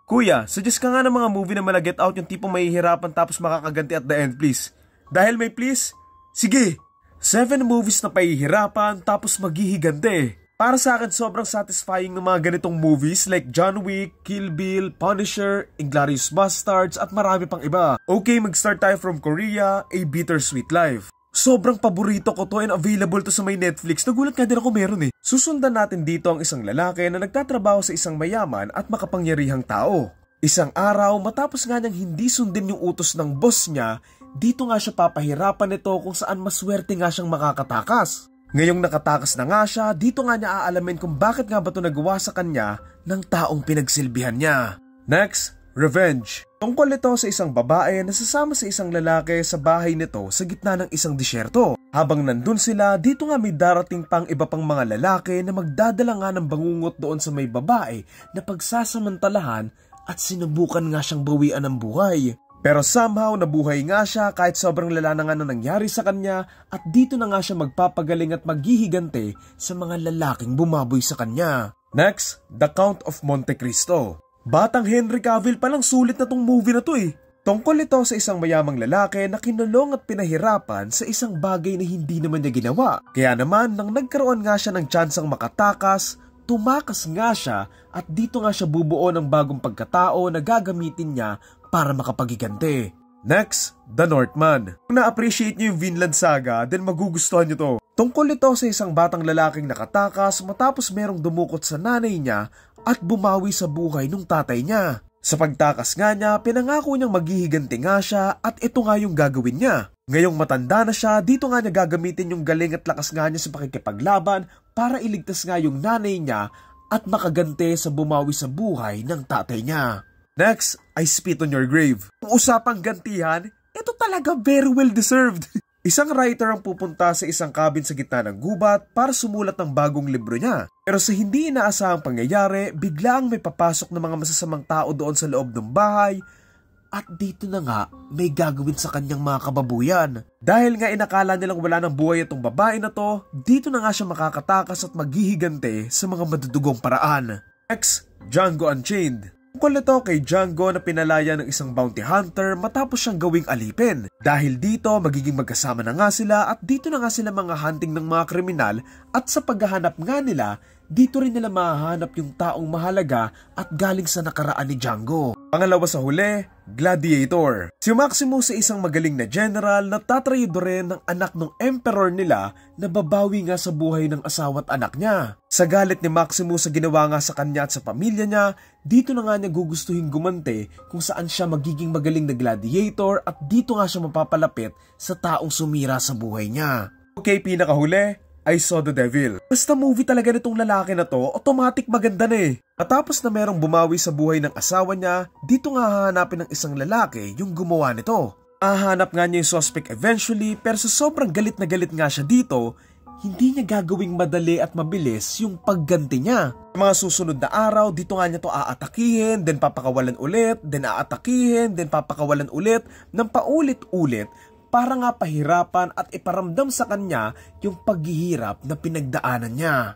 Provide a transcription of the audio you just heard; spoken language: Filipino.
Kuya, suggest ka nga ng mga movie na mala-get out yung tipong mahihirapan tapos makakaganti at the end, please. Dahil may please? Sige! 7 movies na pahihirapan tapos maghihiganti. Para sa akin, sobrang satisfying ng mga ganitong movies like John Wick, Kill Bill, Punisher, Inglourious Basterds at marami pang iba. Okay, mag-start tayo from Korea, A Bittersweet Life. Sobrang paborito ko to and available to sa may Netflix. Nagulat nga din ako meron eh. Susundan natin dito ang isang lalaki na nagtatrabaho sa isang mayaman at makapangyarihang tao. Isang araw, matapos nga niyang hindi sundin yung utos ng boss niya, dito nga siya papahirapan nito kung saan maswerte nga siyang makakatakas. Ngayong nakatakas na nga siya, dito nga niya aalamin kung bakit nga ba ito nagawa sa kanya ng taong pinagsilbihan niya. Next, Revenge. Tungkol ito sa isang babae na sasama sa isang lalaki sa bahay nito sa gitna ng isang disyerto. Habang nandun sila, dito nga may darating pang iba pang mga lalaki na magdadala nga ng bangungot doon sa may babae na pagsasamantalahan at sinubukan nga siyang bawian ng buhay. Pero somehow nabuhay nga siya kahit sobrang lala na nga na nangyari sa kanya at dito na nga siya magpapagaling at maghihigante sa mga lalaking bumaboy sa kanya. Next, The Count of Monte Cristo. Batang Henry Cavill palang sulit na tong movie na to eh. Tungkol ito sa isang mayamang lalaki na kinulong at pinahirapan sa isang bagay na hindi naman niya ginawa. Kaya naman nang nagkaroon nga siya ng tsansang makatakas, tumakas nga siya at dito nga siya bubuo ng bagong pagkatao na gagamitin niya para makapaghiganti. Next, The Northman. Kung na-appreciate niyo yung Vinland Saga, then magugustuhan niyo to. Tungkol ito sa isang batang lalaking nakatakas matapos merong dumukot sa nanay niya at bumawi sa buhay ng tatay niya. Sa pagtakas nga niya, pinangako niyang maghihiganti nga siya at ito nga yung gagawin niya. Ngayong matanda na siya, dito nga niya gagamitin yung galing at lakas nga niya sa pakikipaglaban para iligtas nga yung nanay niya at makagante sa bumawi sa buhay ng tatay niya. Next, I Spit on Your Grave. Kung usapang gantihan, ito talaga very well deserved. Isang writer ang pupunta sa isang cabin sa gitna ng gubat para sumulat ng bagong libro niya. Pero sa hindi inaasahang pangyayari, biglang may papasok ng mga masasamang tao doon sa loob ng bahay at dito na nga may gagawin sa kanyang mga kababuyan. Dahil nga inakala nilang wala ng buhay itong babae na to, dito na nga siya makakatakas at maghihigante sa mga madudugong paraan. Next, Django Unchained. Tungkol ito kay Django na pinalaya ng isang bounty hunter matapos siyang gawing alipin. Dahil dito, magiging magkasama na nga sila at dito na nga sila mga hunting ng mga kriminal at sa paghahanap nga nila, dito rin nila mahahanap yung taong mahalaga at galing sa nakaraan ni Django. Pangalawa sa huli, Gladiator. Si Maximus ay isang magaling na general na tatrayidorin ng anak ng emperor nila na babawi nga sa buhay ng asawa at anak niya. Sa galit ni Maximus sa ginawa nga sa kanya at sa pamilya niya, dito na nga niya gugustuhin gumante kung saan siya magiging magaling na gladiator at dito nga siya mapapalapit sa taong sumira sa buhay niya. Okay, pinakahuli, I Saw the Devil. Basta movie talaga nitong lalaki na to, automatic maganda na eh. Matapos na merong bumawi sa buhay ng asawa niya, dito nga hahanapin ng isang lalaki yung gumawa nito. Hahanap nga niya yung suspect eventually, pero sa sobrang galit na galit nga siya dito, hindi niya gagawing madali at mabilis yung pagganti niya. Sa mga susunod na araw, dito nga niya to aatakihin, then papakawalan ulit, then aatakihin, then papakawalan ulit, ng paulit-ulit, para nga pahirapan at iparamdam sa kanya yung paghihirap na pinagdaanan niya.